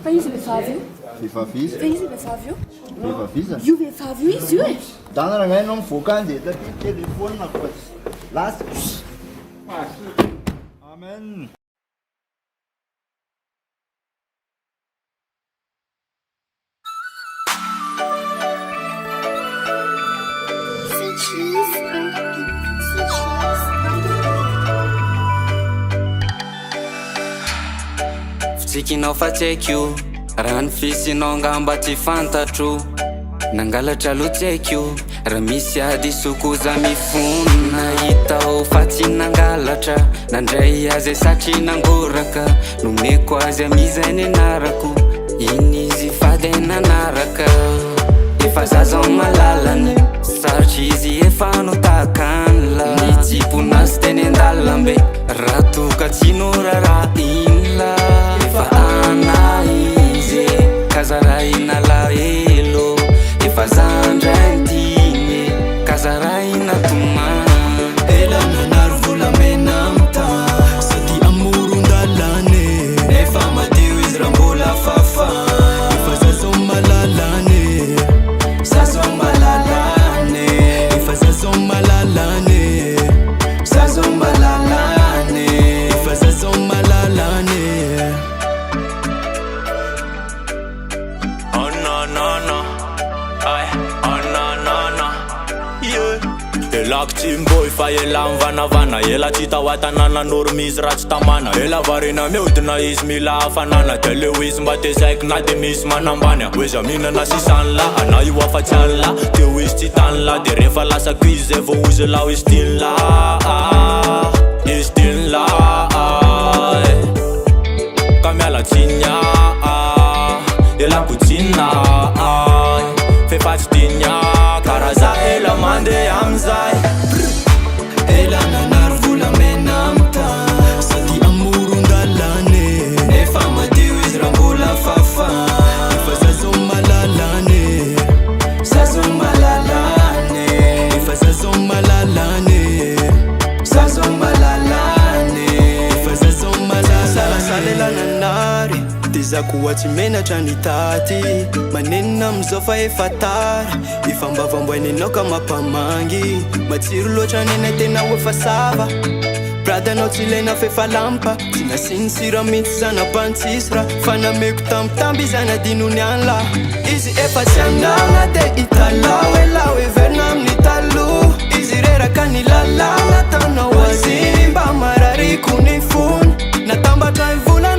Fa izy vehivavy io? Vehivavy izy? Fa izy vehivavy io? Vehivavy izy? Io vehivavy io izy io e? Dana raha anao mivoaka andeha taty telefôna fa lasa. Amen. Fitsikinao fa tsy haiko io raha ny fisinao ngamba tsy fantatro nangalatra aloha tsy haiko io raha misy ady sokoza mifono nahitao fa tsy nangalatra nandray azy satria nangoraka nomeko azy amizay ny anarako iny izy fady nanaraka efa zaza malalany sarotry izy efa notakanla ny tsiponazy teny andalambe raha toka tsy norara inla efa ana izy kazaraina lahelo efa zandrantiny kazaraina tomany ela nanaro volamena amta sady amorondalane efa madio izy raha mbola fafa efa zazo malalane zazo malalane efa zazo malalane zazo malalane efa zazo malalane. Oh no no no ay oh no no no yeah ela ktimboy fa ela mivanavana ela tsy tahoatanana normizy raha tsy tamana ela varina miodina izy mila hafanana de leo izy mba tezaiko na de misy manambany oeza mihinana sisanla ana io afa-tsy anla teo izy tsy tanla de rehefa lasako izy zay vao ozy lao izy tinla izy tinla ka miala tsinya elako tsinna fefa tsy tinya karaza ela mandeha amizay ela nanaro volamena amta sady amorondalane efa madio izy raha mbola fafa efa zazo malalane zazo malalane efa zazo malalane zazo malalane efa zazo malalane salasalela nanary tezako ohatsy menatra ny taty manenina amizao fa efa tara ifambavamboainy anao ka mampamangy matsiro loatra nena tena ho efa sava bradanao tsy lena fefa lampa tsy nasiny sira mihitsy zana-pantsisy raha fa nameko tambitamby zana dinony anla izy efa tsy andana de italao elao everina amin'ny talo izy reraka ny lalana tanao azy mba marariko ny fony natambatra ny vola